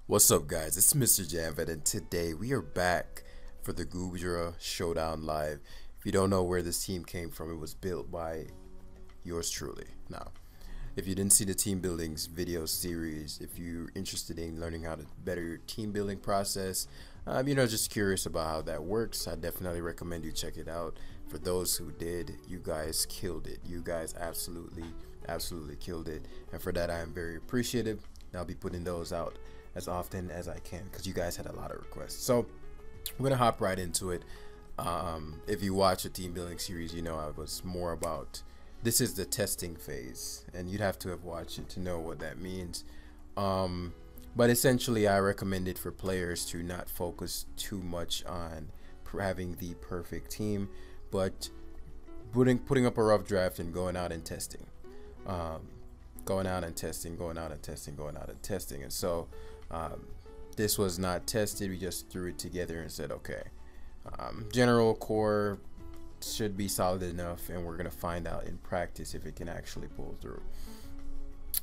What's up, guys? It's Mr. Janvet, and today we are back for the Goodra Showdown Live. If you don't know where this team came from, it was built by yours truly. Now, if you didn't see the team buildings video series, if you're interested in learning how to better your team building process, just curious about how that works, I definitely recommend you check it out. For those who did, you guys killed it. You guys absolutely killed it, and for that I am very appreciative. I'll be putting those out as often as I can because you guys had a lot of requests. So we're gonna hop right into it. If you watch a team building series, you know I was more about this is the testing phase, and you'd have to have watched it to know what that means. But essentially, I recommend it for players to not focus too much on having the perfect team, but putting up a rough draft and going out and testing. Going out and testing, and so this was not tested. We just threw it together and said, okay, general core should be solid enough, and we're gonna find out in practice if it can actually pull through.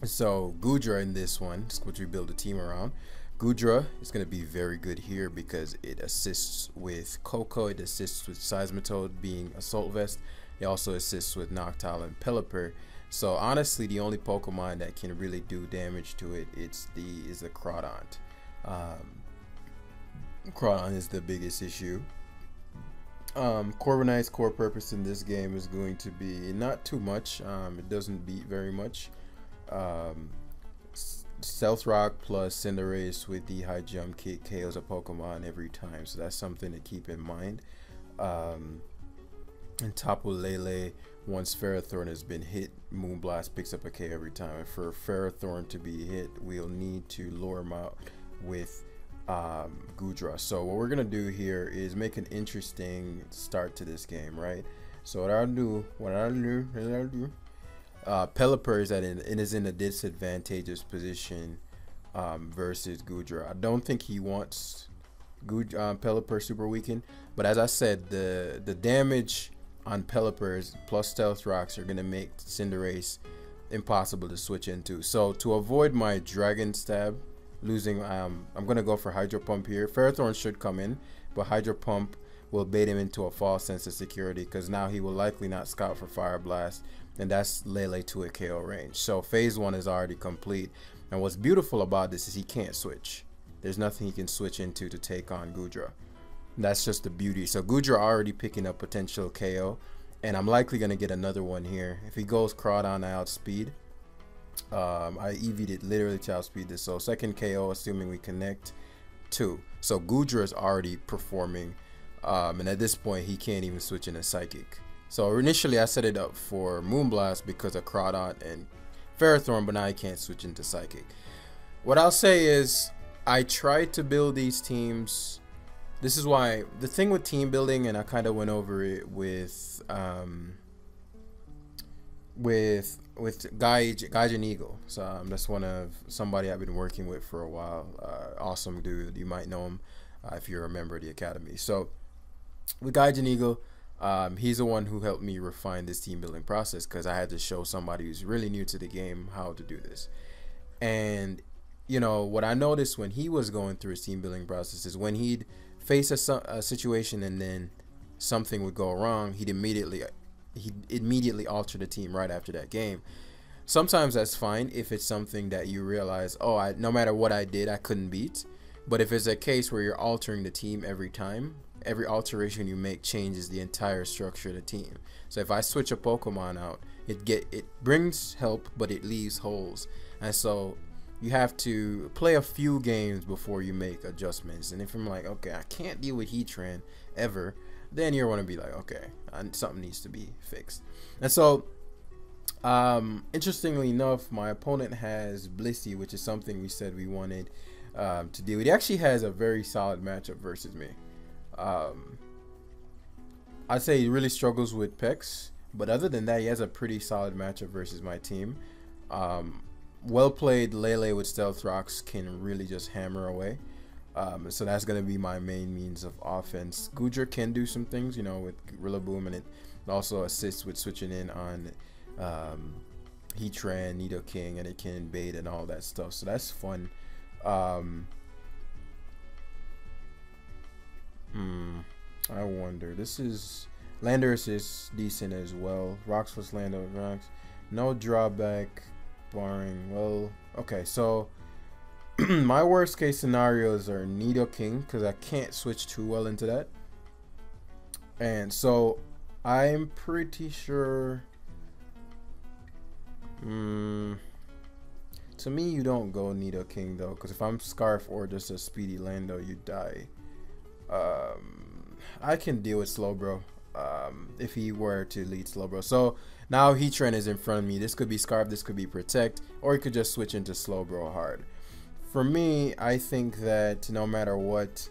So Goodra in this one, which we build a team around, Goodra is going to be very good here because it assists with Coco, it assists with Seismitoad being Assault Vest, it also assists with Noctowl and Pelipper. So honestly, the only Pokemon that can really do damage to it is the Crawdont. Crawdont is the biggest issue. Corviknight's core purpose in this game is going to be not too much. It doesn't beat very much. Stealth Rock plus Cinderace with the high jump kick KOs a Pokemon every time, so that's something to keep in mind. And Tapu Lele, once Ferrothorn has been hit, Moonblast picks up a K every time. And for Ferrothorn to be hit, we'll need to lure him out with Goodra. So what we're gonna do here is make an interesting start to this game, right? So what I'll do, Pelipper is in a disadvantageous position versus Goodra. I don't think he wants Pelipper super weakened, but as I said, the damage on Pelipper's plus Stealth Rocks are gonna make Cinderace impossible to switch into. So to avoid my Dragon Stab losing, I'm gonna go for Hydro Pump here. Ferrothorn should come in, but Hydro Pump will bait him into a false sense of security because now he will likely not scout for Fire Blast, and that's Lele to a KO range. So phase 1 is already complete, and what's beautiful about this is he can't switch. There's nothing he can switch into to take on Goodra. That's just the beauty. So Goodra already picking up potential KO, and I'm likely going to get another one here. If he goes Crawdon, I outspeed. I EV'd it literally to outspeed this. So second KO, assuming we connect, 2. So Goodra is already performing, and at this point he can't even switch into Psychic. So initially I set it up for Moonblast because of Crawdon and Ferrothorn, but now I can't switch into Psychic. What I'll say is I tried to build these teams. This is why the thing with team building, and I kind of went over it with Gaijin Eagle. So that's somebody I've been working with for a while. Awesome dude, you might know him if you're a member of the academy. So with Gaijin Eagle, he's the one who helped me refine this team building process because I had to show somebody who's really new to the game how to do this. And you know what I noticed when he was going through his team building process is when he'd face a situation and then something would go wrong, he'd immediately alter the team right after that game. Sometimes that's fine if it's something that you realize, oh, no matter what I did, I couldn't beat. But if it's a case where you're altering the team every time, every alteration you make changes the entire structure of the team. So if I switch a Pokemon out, it brings help, but it leaves holes. And so you have to play a few games before you make adjustments. And if I'm like, okay, I can't deal with Heatran ever, then you're going to be like, okay, something needs to be fixed. And so interestingly enough, my opponent has Blissey, which is something we said we wanted to deal with. He actually has a very solid matchup versus me. I'd say he really struggles with Pex, but other than that, he has a pretty solid matchup versus my team. Well played Lele with Stealth Rocks can really just hammer away. So that's going to be my main means of offense. Goodra can do some things, you know, with Rillaboom, and it also assists with switching in on Heatran, Nidoking, and it can bait and all that stuff. So that's fun. I wonder. This is Landers is decent as well. Rocks plus land of rocks. No drawback, barring. Well, okay. So my worst case scenarios are Nido King because I can't switch too well into that, and so I'm pretty sure. To me, you don't go Nido King though, because if I'm Scarf or just a speedy Lando, you die. I can deal with Slowbro if he were to lead Slowbro. So now Heatran is in front of me. This could be Scarf, this could be Protect, or he could just switch into Slowbro hard. For me, I think that no matter what,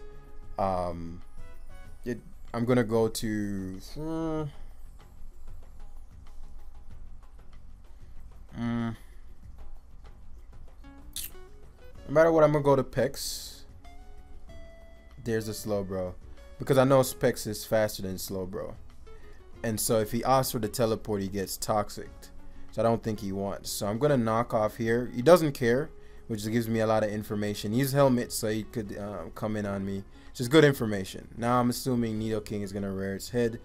I'm gonna go to. No matter what, I'm gonna go to Pex. There's a Slowbro, because I know Pex is faster than Slowbro, and so if he asks for the teleport, he gets toxic. So I don't think he wants. So I'm gonna knock off here. He doesn't care, which gives me a lot of information. He's helmet, so he could come in on me. Just good information. Now I'm assuming Nido King is gonna rear its head,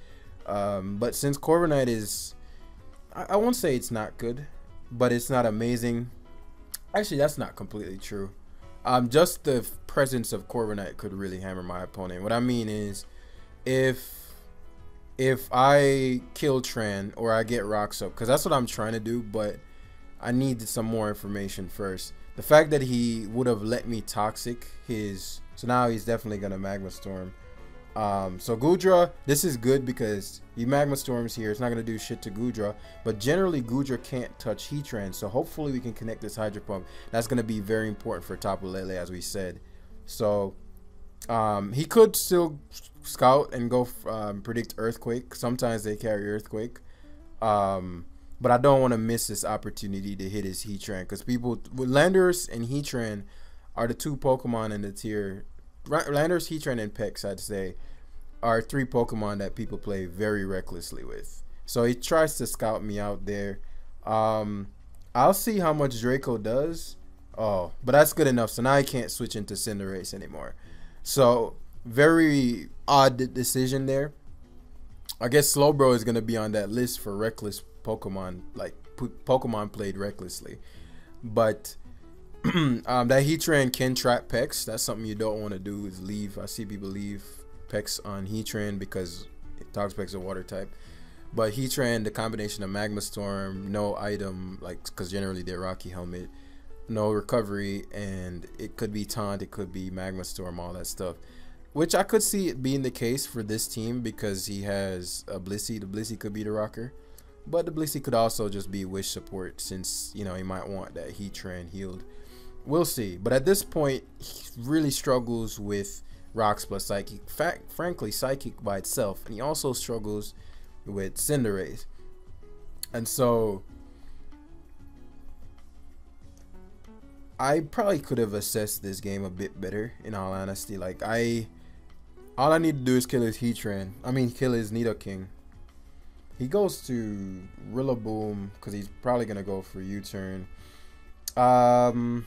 but since Corviknight is, I won't say it's not good, but it's not amazing. Actually, that's not completely true. Just the presence of Corviknight could really hammer my opponent. What I mean is, if I kill Tran or I get rocks up, because that's what I'm trying to do, but I need some more information first. The fact that he would have let me toxic his, so now he's definitely gonna Magma Storm. So Goodra, this is good because he Magma Storms here. It's not gonna do shit to Goodra, but generally Goodra can't touch Heatran. So hopefully we can connect this Hydro Pump. That's gonna be very important for Tapu Lele, as we said. So he could still scout and go predict Earthquake. Sometimes they carry Earthquake, but I don't want to miss this opportunity to hit his Heatran, because people with Landers and Heatran are the two Pokemon in the tier. Landers, Heatran, and Pex, I'd say, are three Pokemon that people play very recklessly with. So he tries to scout me out there. I'll see how much Draco does. Oh, but that's good enough. So now I can't switch into Cinderace anymore. So very odd decision there. I guess Slowbro is going to be on that list for reckless Pokemon, like Pokemon played recklessly. But that Heatran can trap Pex. That's something you don't want to do, is leave. I see people leave Pex on Heatran because Toxapex is a water type. But Heatran, the combination of Magma Storm, no item, like, because generally they're Rocky Helmet, no recovery, and it could be Taunt, it could be Magma Storm, all that stuff. Which I could see it being the case for this team because he has a Blissey. The Blissey could be the rocker. But the Blissey could also just be wish support, since, you know, he might want that Heatran healed. We'll see. But at this point, he really struggles with Rocks plus Psychic. Frankly, Psychic by itself. And he also struggles with Cinderace. And so I probably could have assessed this game a bit better, in all honesty. Like, all I need to do is kill his Heatran. I mean, kill his Nido King. He goes to Rillaboom because he's probably gonna go for U-turn. That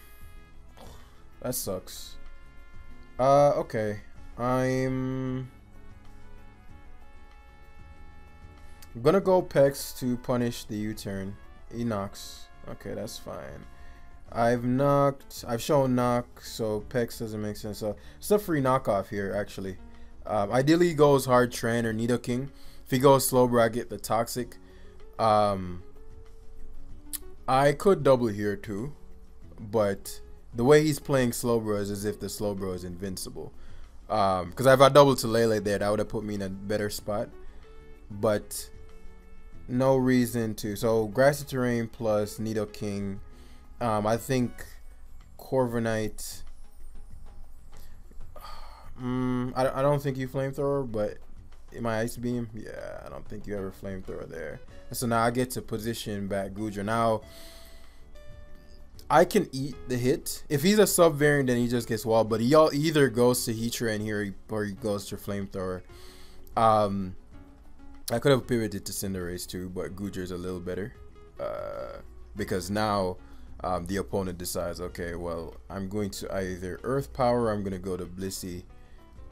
sucks. Okay. I'm gonna go Pex to punish the U-turn. He knocks. Okay, that's fine. I've shown knock, so Pex doesn't make sense. So it's a free knockoff here, actually. Ideally, he goes hard Tran or Nido King. If he goes Slowbro, I get the Toxic. I could double here too, but the way he's playing Slowbro is as if the Slowbro is invincible. Because if I doubled to Lele there, that would have put me in a better spot. But no reason to. So Grassy Terrain plus Nido King. I think Corviknight. I don't think you Flamethrower, but in my Ice Beam, yeah, I don't think you ever Flamethrower there. And so now I get to position back Goodra. Now I can eat the hit. If he's a sub variant, then he just gets walled. But he either goes to Heatran here or he goes to Flamethrower. I could have pivoted to Cinderace too, but Goodra is a little better because now the opponent decides, okay, well, I'm going to either Earth Power or I'm going to go to Blissey.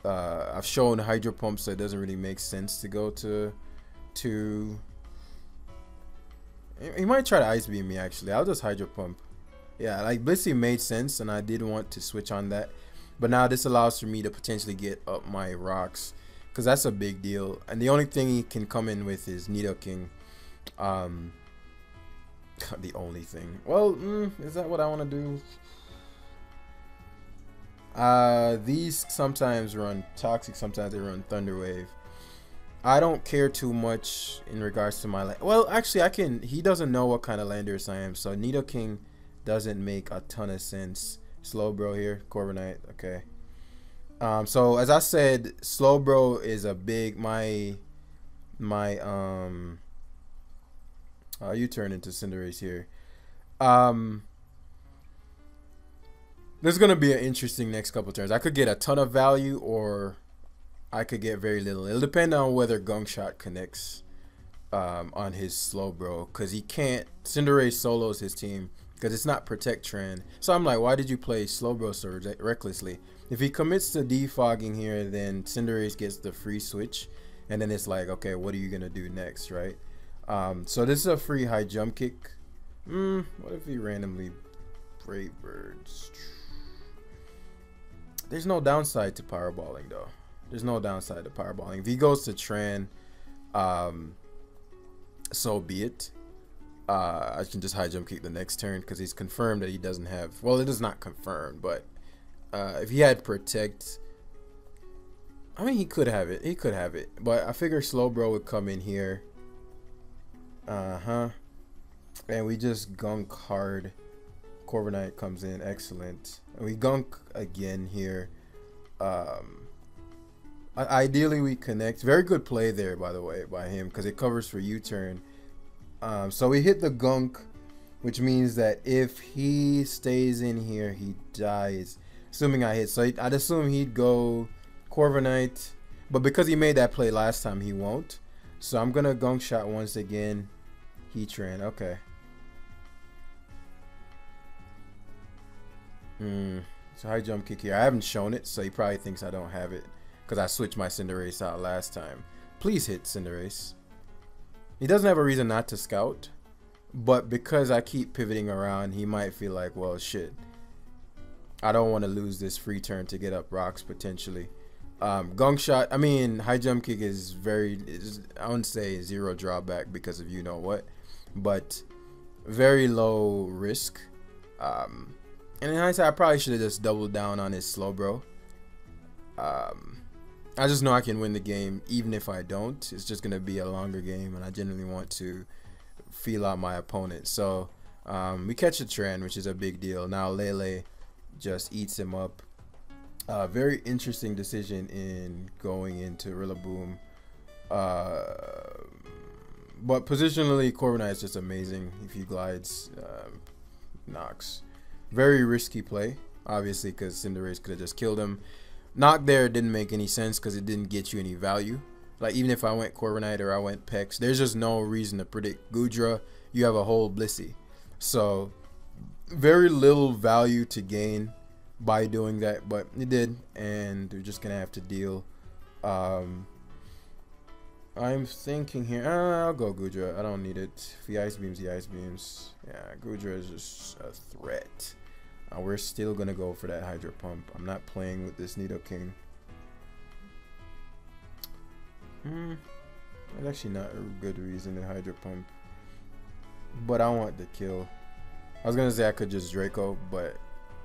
I've shown Hydro Pump, so it doesn't really make sense to go to. He might try to Ice Beam me, actually. I'll just Hydro Pump. Yeah, like Blissey made sense, and I did want to switch on that. But now this allows for me to potentially get up my rocks, because that's a big deal. And the only thing he can come in with is Nidoking. The only thing. Well, is that what I want to do? These sometimes run Toxic, sometimes they run Thunder Wave. I don't care too much in regards to my well, actually, he doesn't know what kind of Landorus I am, so Nidoking doesn't make a ton of sense. Slowbro here, Corviknight, okay. So as I said, Slowbro is a big you turn into Cinderace here. This is gonna be an interesting next couple turns. I could get a ton of value, or I could get very little. It'll depend on whether Gunk Shot connects on his Slowbro, because he can't. Cinderace solos his team because it's not Protect Trend. So I'm like, why did you play Slowbro so recklessly? If he commits to defogging here, then Cinderace gets the free switch, and then it's like, okay, what are you gonna do next, right? So this is a free high jump kick. What if he randomly Brave Birds? There's no downside to Powerballing though. There's no downside to Powerballing. If he goes to Tran, so be it. I can just high jump kick the next turn because he's confirmed that he doesn't have. Well, it is not confirmed, but if he had Protect, I mean, he could have it. He could have it, but I figure Slowbro would come in here. And we just gunk hard. Corviknight comes in, excellent. And we gunk again here. Ideally we connect. Very good play there, by the way, by him, because it covers for U-turn. So we hit the gunk, which means that if he stays in here, he dies. Assuming I hit. So I'd assume he'd go Corviknight, but because he made that play last time, he won't. So I'm gonna Gunk Shot once again. Heatran, okay. So high jump kick here. I haven't shown it, so he probably thinks I don't have it because I switched my Cinderace out last time. Please hit Cinderace. He doesn't have a reason not to scout, but because I keep pivoting around, he might feel like, well, shit, I don't want to lose this free turn to get up rocks potentially. Gunk Shot, I mean, high jump kick is I wouldn't say zero drawback because of you know what, but very low risk. And in hindsight, I probably should have just doubled down on his Slowbro. I just know I can win the game even if I don't. It's just gonna be a longer game, and I genuinely want to feel out my opponent. So we catch a Tran, which is a big deal. Now Lele just eats him up. Very interesting decision in going into Rillaboom. But positionally, Corviknight is just amazing. If he glides, knocks. Very risky play, obviously, because Cinderace could have just killed him. Knock there didn't make any sense because it didn't get you any value. Like, even if I went Corviknight or I went Pex, there's just no reason to predict Goodra. You have a whole Blissey. So, very little value to gain by doing that, but it did, and we're just gonna have to deal. I'm thinking here, I'll go Goodra. I don't need it. If he Ice Beams, he Ice Beams. Yeah, Goodra is just a threat. We're still gonna go for that Hydro Pump. I'm not playing with this Nidoking. That's actually not a good reason to Hydro Pump, but I want the kill. I was gonna say I could just Draco, but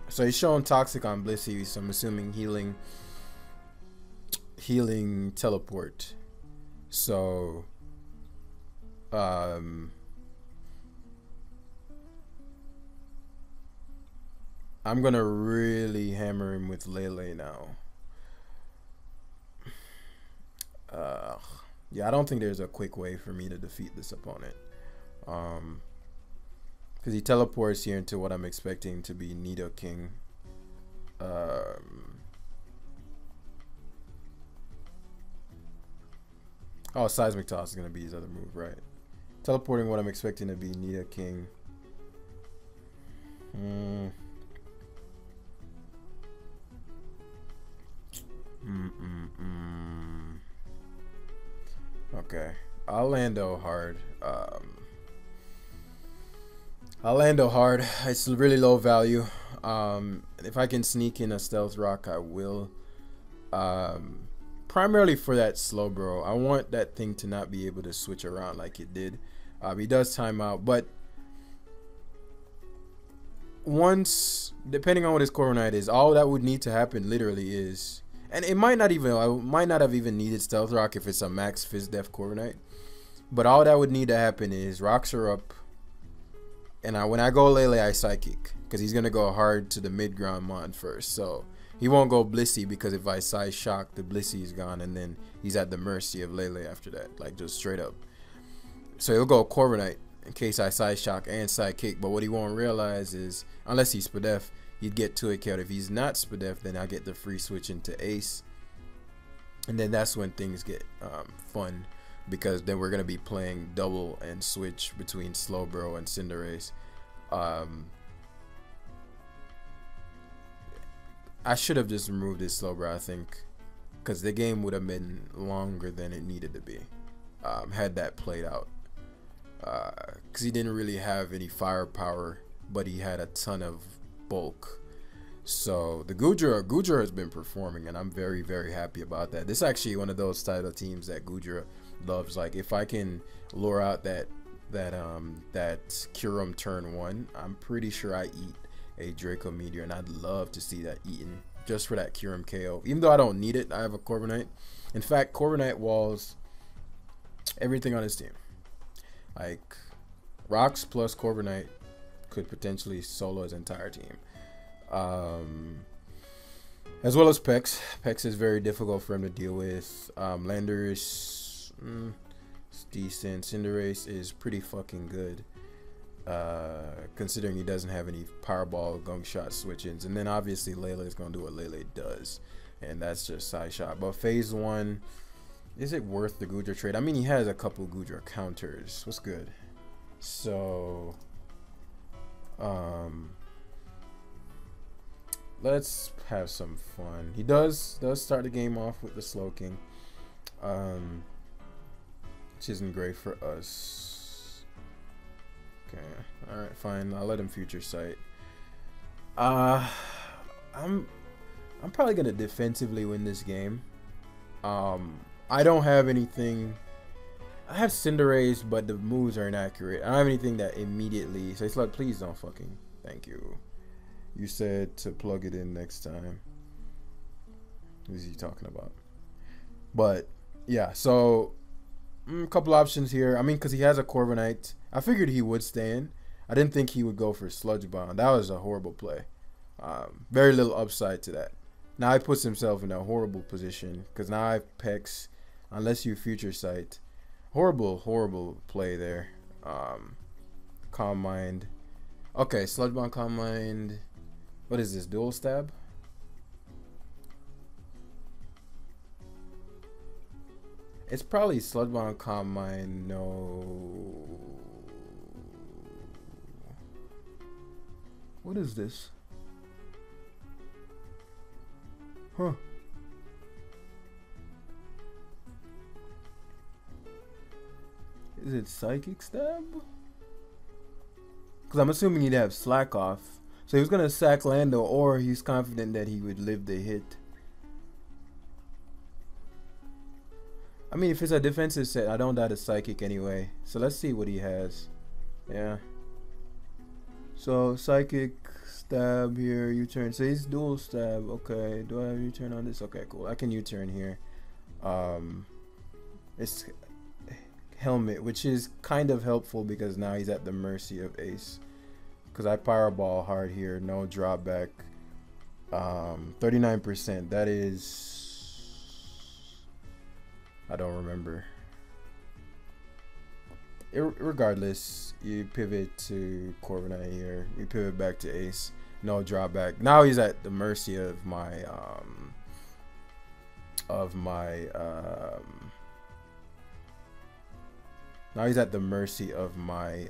so he's showing Toxic on Blissey, so I'm assuming healing teleport. So I'm gonna really hammer him with Lele now. Yeah, I don't think there's a quick way for me to defeat this opponent. Because he teleports here into what I'm expecting to be Nidoking. Oh, Seismic Toss is going to be his other move, right? Teleporting what I'm expecting to be Nidoking. Okay. Orlando hard. Orlando hard. It's really low value. If I can sneak in a stealth rock, I will. Primarily for that slow bro. I want that thing to not be able to switch around like it did. He does time out, but once, depending on what his core knight is, all that would need to happen literally is, and it might not even, I might not have even needed stealth rock if it's a max fizz def core knight, but all that would need to happen is rocks are up, and when I go Lele, I psychic, because he's gonna go hard to the mid ground mon first, so he won't go Blissey, because if I side shock, the Blissey is gone, and then he's at the mercy of Lele after that, like just straight up. So he'll go core knight in case I side shock and side kick, but what he won't realize is, unless he's Spadef, he'd get to it killed. If he's not Spadef, then I get the free switch into Ace, and then that's when things get fun, because then we're gonna be playing double and switch between Slowbro and Cinderace. I should have just removed this Slowbro, I think, because the game would have been longer than it needed to be had that played out. Because he didn't really have any firepower, but he had a ton of bulk. So the Goodra has been performing, and I'm very, very happy about that. This is actually one of those style of teams that Goodra loves. Like, if I can lure out that Kyurem turn 1, I'm pretty sure I eat a Draco Meteor, and I'd love to see that eaten just for that Kyurem KO. Even though I don't need it, I have a Corviknight. In fact, Corviknight walls everything on his team. Like, Rocks plus Corviknight could potentially solo his entire team. As well as Pex. Pex is very difficult for him to deal with. Landers, it's decent. Cinderace is pretty fucking good, considering he doesn't have any Powerball, Gunk Shot switch-ins. And then obviously Lele is going to do what Lele does, and that's just side shot. But phase 1, is it worth the Goodra trade? I mean, he has a couple Goodra counters. What's good? So, let's have some fun. He does start the game off with the Slow King, which isn't great for us. Okay, all right, fine. I'll let him future sight. I'm probably gonna defensively win this game. I don't have anything. I have Cinderace, but the moves are inaccurate. I don't have anything that immediately. So it's like, please don't fucking. Thank you. You said to plug it in next time. What is he talking about? But yeah, so a couple options here. I mean, because he has a Corviknight. I figured he would stay in. I didn't think he would go for Sludge Bomb. That was a horrible play. Very little upside to that. Now he puts himself in a horrible position, because now I have Pex. Unless you future sight. Horrible play there. Calm Mind. Okay, Sludge Bomb, Calm Mind. What is this? Dual Stab? It's probably Sludge Bomb, Calm Mind. No. What is this? Huh. Is it Psychic Stab? Because I'm assuming he'd have Slack off. So he was going to sack Lando, or he's confident that he would live the hit. I mean, if it's a defensive set, I don't doubt a Psychic anyway. So let's see what he has. Yeah. So Psychic Stab here, U-turn. So he's dual stab. Okay. Do I have U-turn on this? Okay, cool. I can U-turn here. It's Helmet, which is kind of helpful because now he's at the mercy of Ace. Because I Powerball hard here, no drawback. 39%. That is, I don't remember. Regardless, you pivot to Corviknight here. You pivot back to Ace. No drawback. Now he's at the mercy of my now he's at the mercy of my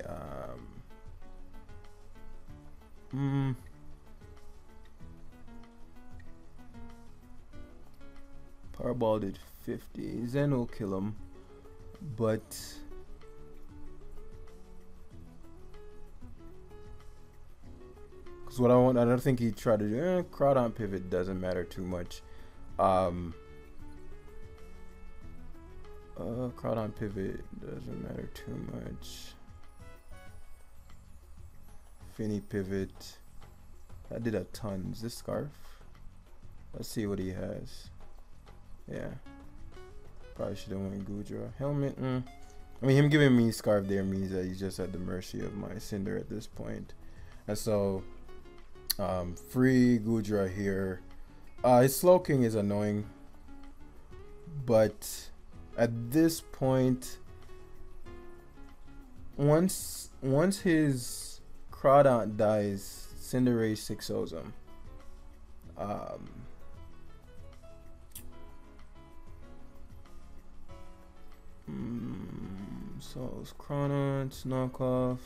Hardball did 50. Zen will kill him, but because what I don't think he tried to do. Crowd on pivot doesn't matter too much. Crowd on pivot doesn't matter too much. Finny pivot. That did a ton. Is this scarf? Let's see what he has. Yeah. Probably should have went Goodra. Helmet. I mean, him giving me scarf there means that he's just at the mercy of my Cinder at this point. And so, free Goodra here. His Slow King is annoying, but at this point, once his Crawdaunt dies, Cinderace 6-0s him. So it's Crawdaunt, knockoff.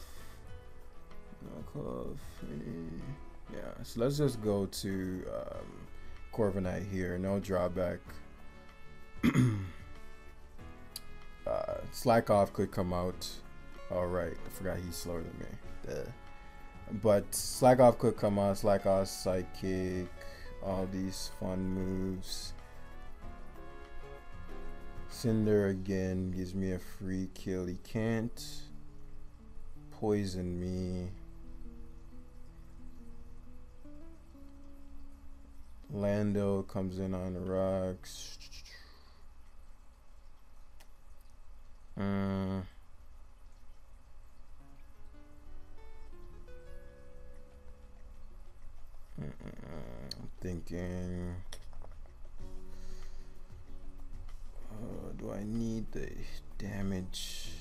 Yeah, so let's just go to Corviknight here. No drawback. Slack off could come out. All right, I forgot he's slower than me. Duh. But Slack off could come out. Slack off, Sidekick, all these fun moves. Cinder again gives me a free kill. He can't poison me. Lando comes in on the rocks. I'm thinking, do I need the damage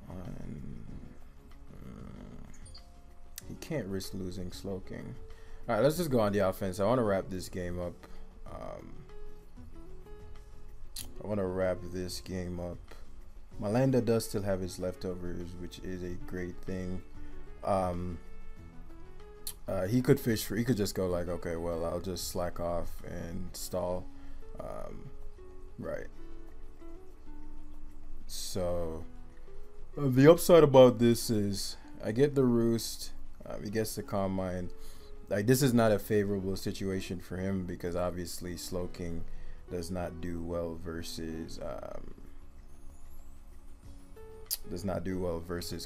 on? He can't risk losing Slow King. All right, let's just go on the offense. I want to wrap this game up. Malanda does still have his leftovers, which is a great thing. He could fish for. He could just go like, okay, well, I'll just slack off and stall. Right. So the upside about this is I get the Roost. He gets the Calm Mind. Like, this is not a favorable situation for him because obviously Slow King does not do well versus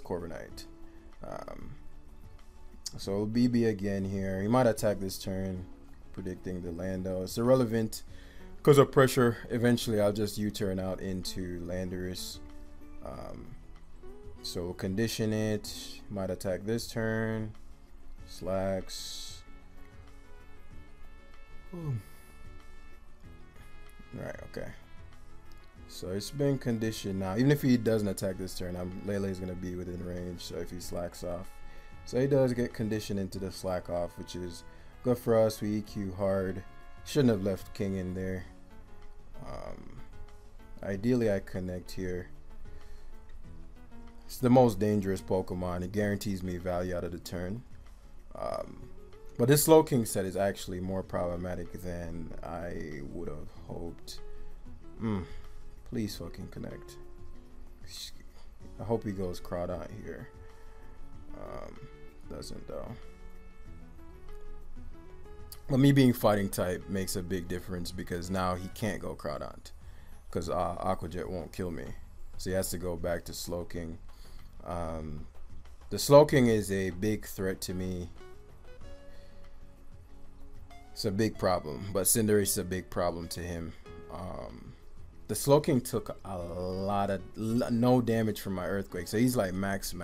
Corviknight. So BB again here. He might attack this turn, predicting the Lando. It's irrelevant because of pressure. Eventually I'll just U-turn out into Landorus. So we'll condition it. Might attack this turn. Slacks. Right, okay. So it's been conditioned now. Even if he doesn't attack this turn, Lele is going to be within range. So if he slacks off. So he does get conditioned into the slack off, which is good for us. We EQ hard. Shouldn't have left King in there. Ideally, I connect here. It's the most dangerous Pokemon. It guarantees me value out of the turn. But this Slow King set is actually more problematic than I would have hoped. Please fucking connect. I hope he goes Crawdaunt here. Doesn't though. But me being fighting type makes a big difference because now he can't go Crawdaunt because Aqua Jet won't kill me. So he has to go back to Slow King. The Slow King is a big threat to me. It's a big problem, but Cinderace is a big problem to him. The Slow King took a lot of no damage from my Earthquake, so he's like max.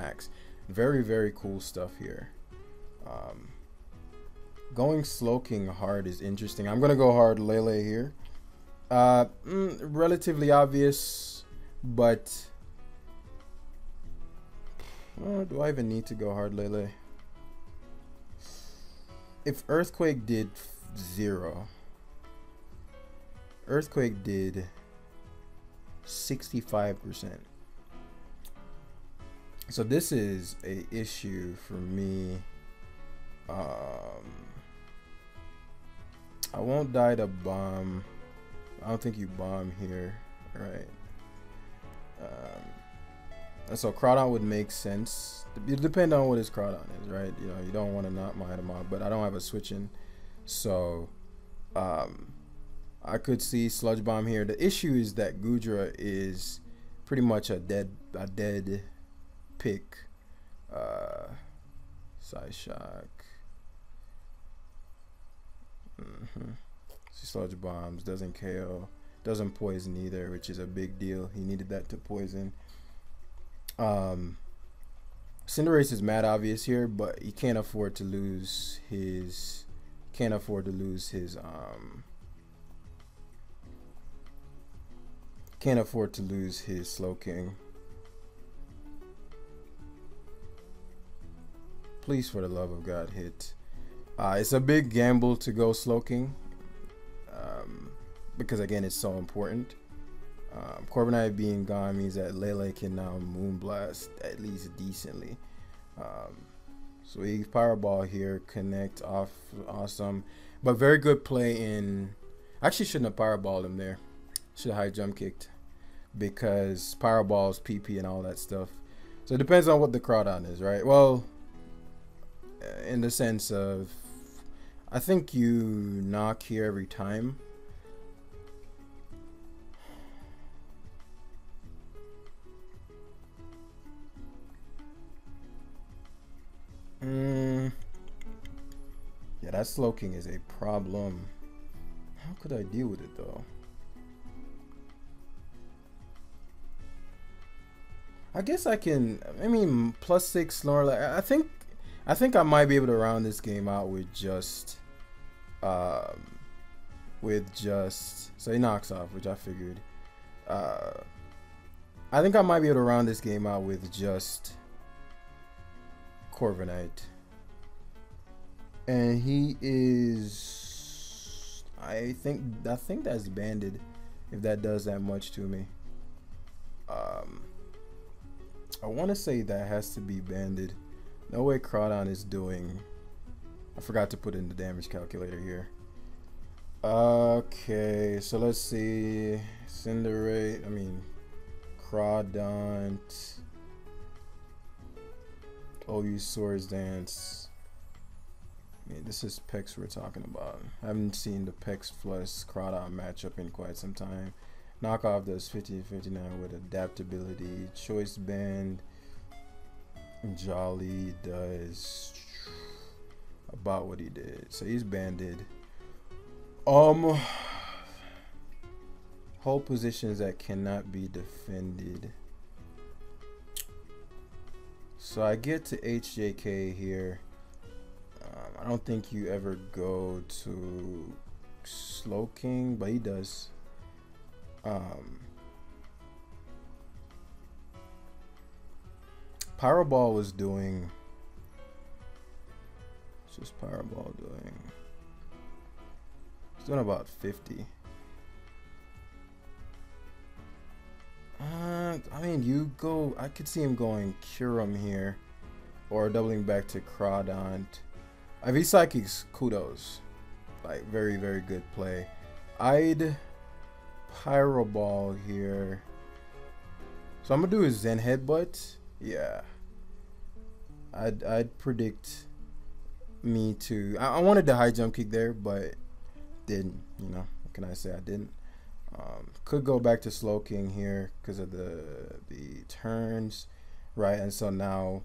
Very, very cool stuff here. Going Slow King hard is interesting. I'm gonna go hard Lele here. Relatively obvious, but do I even need to go hard Lele? If Earthquake did 0, Earthquake did 65%. So this is a issue for me. I won't die to bomb. I don't think you bomb here, right? And so Crawdon would make sense. It depends on what his Crawdon is, right? You know, you don't want to not mind him out, but I don't have a switch in, so I could see Sludge Bomb here. The issue is that Goodra is pretty much a dead pick. Side Shock. See, Sludge Bombs doesn't KO, doesn't poison either, which is a big deal. He needed that to poison. Cinderace is mad obvious here, but he can't afford to lose his Slowking. Please, for the love of God, hit. It's a big gamble to go Slowking, because again, it's so important. Corviknight being gone means that Lele can now Moonblast at least decently. So he Powerball here, connect off, awesome. But very good play in. Actually, shouldn't have Powerballed him there. Should have high jump kicked, because Powerballs, PP, and all that stuff. So it depends on what the Crawdon is, right? Well, in the sense of, I think you knock here every time. Yeah, that Slowking is a problem. How could I deal with it though? I guess I can. I mean, +6 Snorlax. I think I might be able to round this game out with just so he knocks off, which I figured. I think I might be able to round this game out with just Corviknight. And he is, I think that's banded, if that does that much to me. I want to say that has to be banded. No way Crawdon is doing. I forgot to put in the damage calculator here. Okay, so let's see. Cinderace, I mean Crawdon. OU Swords Dance. I mean, this is Pex we're talking about. I haven't seen the Pex plus Crawdon matchup in quite some time. Knockoff does 50-59 with adaptability. Choice Band. Jolly does about what he did. So he's banded. Hold positions that cannot be defended. So I get to HJK here. I don't think you ever go to Slowking, but he does. Powerball was doing. What's this Powerball doing? It's doing about 50. I mean, you go. I could see him going Curum here, or doubling back to Crawdon. IV Psychics, kudos. Like, very, very good play. I'd Pyroball here. So I'm gonna do a Zen Headbutt. Yeah. I'd predict me to. I wanted the high jump kick there, but didn't. You know, what can I say? I didn't. Could go back to Slowking here because of the turns, right? And so now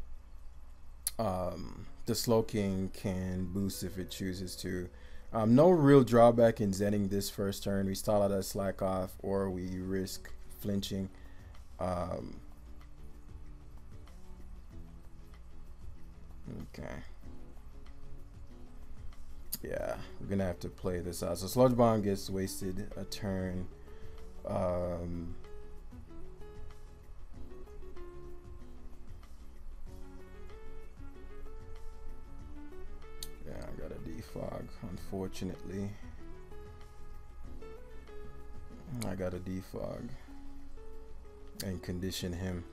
the Slowking can boost if it chooses to. No real drawback in zenning this first turn. We stall out a slack off, or we risk flinching. Okay. Yeah, we're gonna have to play this out. So Sludge Bomb gets wasted a turn. Yeah, I got a defog, unfortunately. I got a defog and condition him.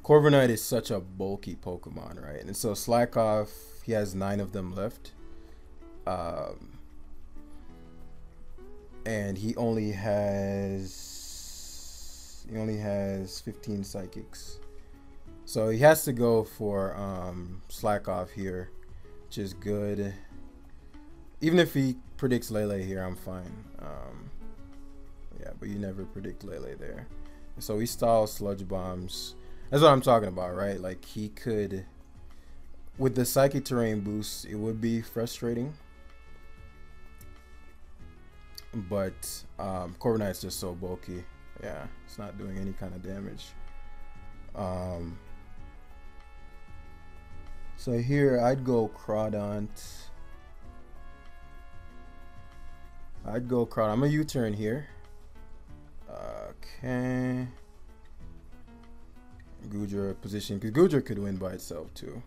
Corviknight is such a bulky Pokemon, right? And so Slack Off, he has 9 of them left. And he only has 15 psychics. So he has to go for slack off here, which is good. Even if he predicts Lele here, I'm fine. Yeah, but you never predict Lele there. So he stalls sludge bombs. That's what I'm talking about, right? Like he could, with the psychic terrain boost, it would be frustrating. But Corviknight's just so bulky. Yeah, it's not doing any kind of damage. So here I'd go Crawdont. I'm a U-turn here. Okay. Goodra position, because Goodra could win by itself too.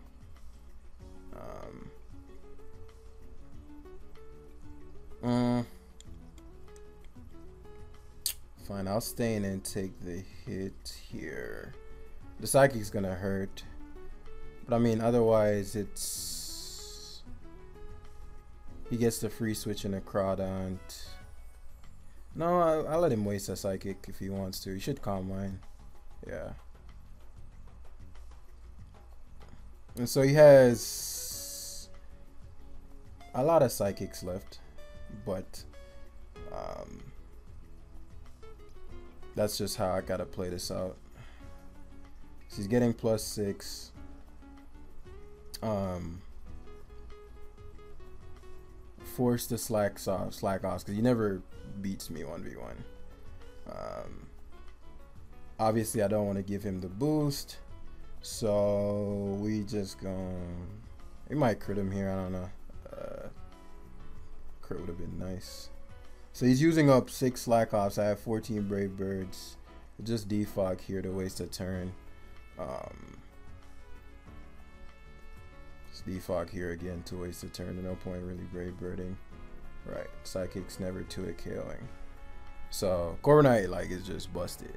Fine, I'll stay in and take the hit here. The psychic's gonna hurt, but I mean otherwise it's, he gets the free switch in a Crawdont. No, I'll let him waste a psychic if he wants to. He should Calm Mind. Yeah. And so he has a lot of psychics left, but that's just how I gotta play this out. So he's getting +6. Force the slack off, because he never beats me 1v1. Obviously I don't want to give him the boost, so we just we might crit him here. I don't know. Crit would have been nice. So he's using up 6 slack offs. I have 14 brave birds. Just defog here to waste a turn. Defog here again to waste a turn. No point really brave birding. Right, psychics never 2-hit KOing. So Corviknight like is just busted.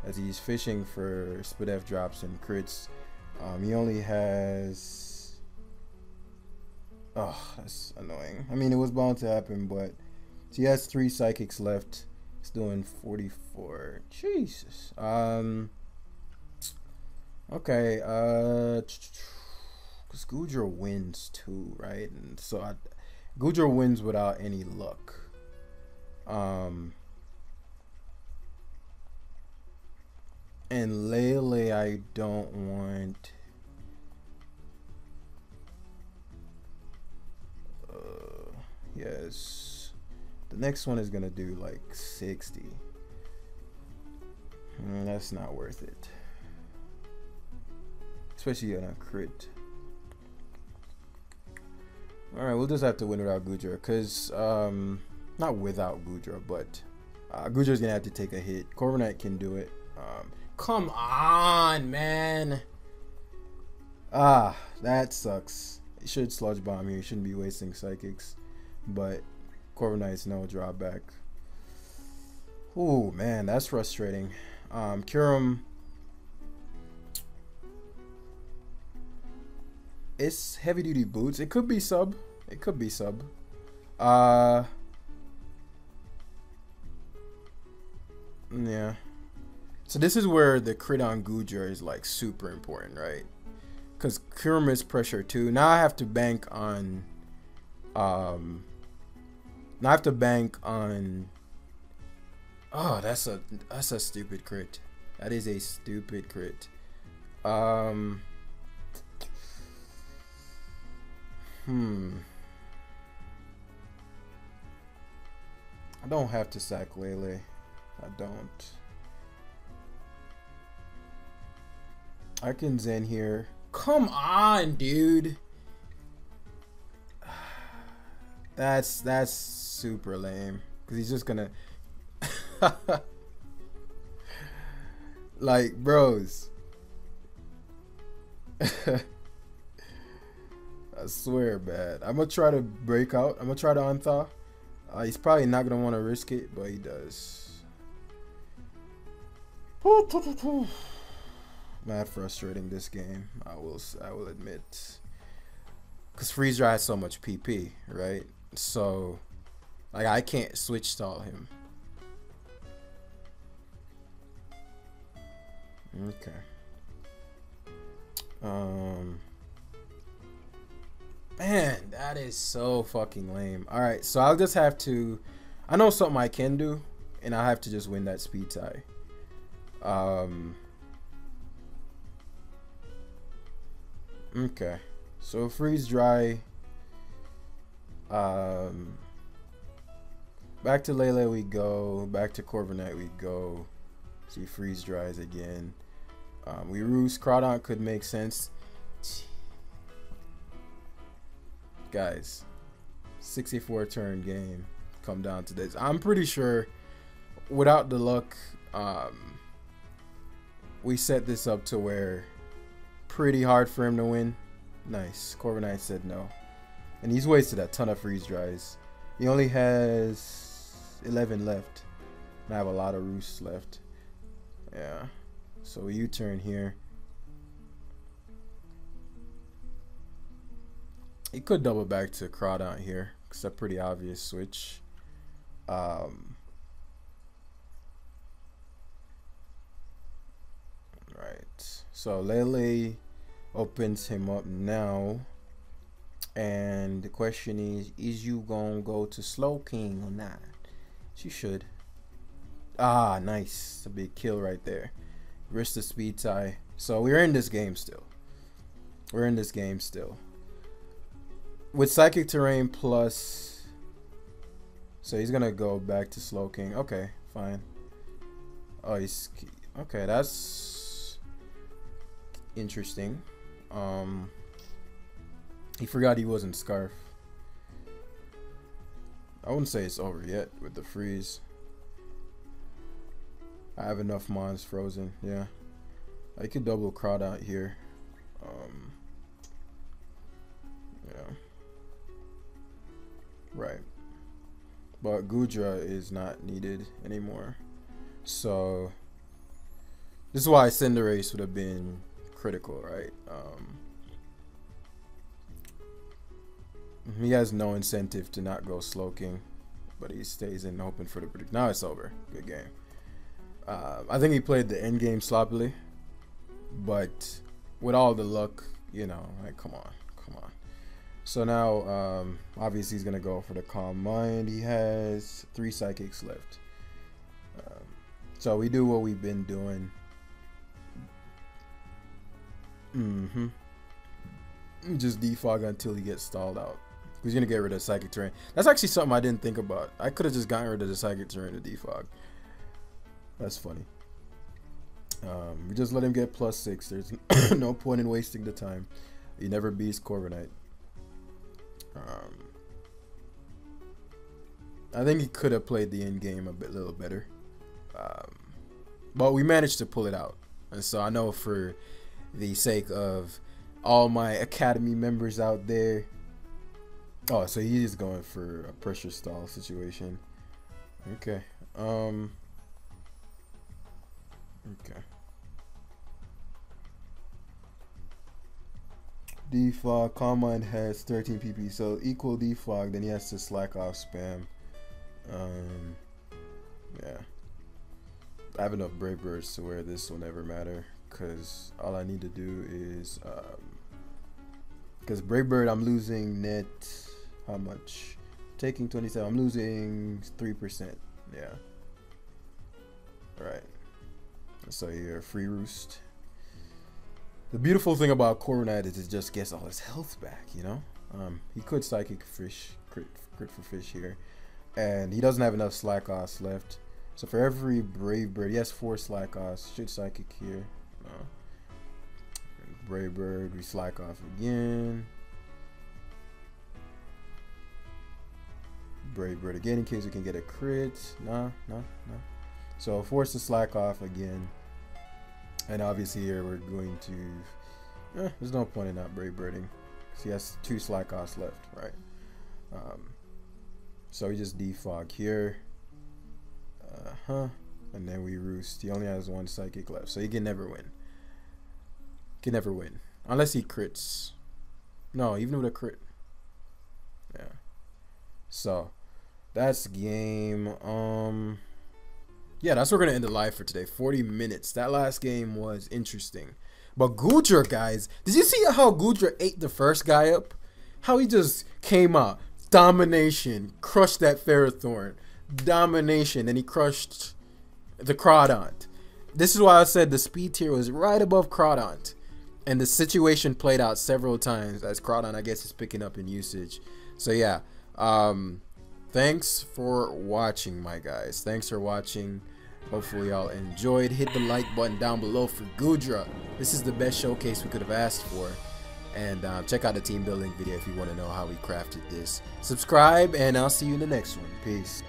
As he's fishing for split F drops and crits. He only has, oh, that's annoying. I mean, it was bound to happen, but so he has 3 psychics left. He's doing 44. Jesus. Okay, because Goodra wins too, right? And so Goodra wins without any luck. And Lele, I don't want. Yes, the next one is gonna do like 60. That's not worth it. Especially on a crit. Alright, we'll just have to win without Goodra. Because, not without Goodra, but Goodra's going to have to take a hit. Corviknight can do it. Come on, man. That sucks. You should Sludge Bomb here. You shouldn't be wasting Psychics. But Corviknight's no drawback. Ooh, man, that's frustrating. Curum. It's heavy duty boots. It could be sub. Yeah. So this is where the crit on Goodra is like super important, right? Because Curum is pressure too. Now I have to bank on oh, that's a stupid crit. That is a stupid crit. I don't have to sack Lele. I don't. I can Zen here. Come on, dude. That's super lame. Because he's just gonna like, bros. I swear, bad. I'm gonna try to break out. I'm gonna try to unthaw. He's probably not gonna want to risk it, but he does. Mad frustrating this game. I will admit. Because freeze dry has so much PP, right? So, like, I can't switch stall him. Okay. Man, that is so fucking lame. Alright, so I'll just have to... I know something I can do, and I have to just win that speed tie. Okay. So freeze dry. Back to Lele we go. Back to Corviknight we go. See, freeze dries again. We roost. Crawdaunt could make sense. Guys, 64 turn game. Come down to this. I'm pretty sure without the luck, we set this up to where pretty hard for him to win. Nice. Corviknight said no. And he's wasted a ton of freeze dries. He only has 11 left. And I have a lot of roosts left. Yeah. So we U-turn here. He could double back to Crawdaunt here. It's a pretty obvious switch. Right. So Lele opens him up now. And the question is you gonna go to Slow King or not? She should. Ah, nice. A big kill right there. Risk the speed tie. So we're in this game still. We're in this game still. With Psychic Terrain plus... So he's gonna go back to Slow King. Okay, fine. Oh, he's... Okay, that's... interesting. He forgot he wasn't Scarf. I wouldn't say it's over yet with the freeze. I have enough mons frozen. Yeah, I could double Crawdaunt here. Yeah, right. But Goodra is not needed anymore. So this is why Cinderace would have been critical, right? He has no incentive to not go Slow King, but he stays in hoping for the predict. Now it's over. Good game. I think he played the end game sloppily, but with all the luck, you know, like come on. So now, obviously he's gonna go for the Calm Mind. He has 3 Psychics left. So we do what we've been doing. Just defog until he gets stalled out. He's gonna get rid of Psychic Terrain. That's actually something I didn't think about. I could have just gotten rid of the Psychic Terrain to defog. That's funny. We just let him get +6. There's no point in wasting the time. He never beats Corviknight. I think he could have played the end game a little better. But we managed to pull it out. And so I know for the sake of all my academy members out there. Oh, so he is going for a pressure stall situation. Okay. Okay. Defog. Calm Mind has 13 PP, so equal defog. Then he has to slack off spam. Yeah. I have enough Brave Birds to where this will never matter, because all I need to do is because Brave Bird I'm losing net how much? Taking 27. I'm losing 3%. Yeah. Right. So here, free roost. The beautiful thing about Corviknight is it just gets all his health back, you know? He could Psychic Fish, crit for Fish here. And he doesn't have enough Slack Oss left. So for every Brave Bird, he has 4 Slack Oss. Should Psychic here. Brave Bird, we Slack off again. Brave Bird again in case we can get a crit. No. So force to slack off again. And obviously here we're going to... there's no point in not Brave Birding. Because he has 2 slack offs left, right? So we just defog here. And then we roost. He only has 1 Psychic left. So he can never win. Can never win. Unless he crits. No, even with a crit. Yeah. So that's the game. Yeah, that's where we're gonna end the live for today. 40 minutes. That last game was interesting. But Goodra, guys, did you see how Goodra ate the first guy up? How he just came out, domination, crushed that Ferrothorn, domination, and he crushed the Crawdont. This is why I said the speed tier was right above Crawdont. And the situation played out several times as Crawdont, I guess, is picking up in usage. So yeah, thanks for watching, my guys. Thanks for watching. Hopefully y'all enjoyed. Hit the like button down below for Goodra. This is the best showcase we could have asked for. And check out the team building video if you want to know how we crafted this. Subscribe, and I'll see you in the next one. Peace.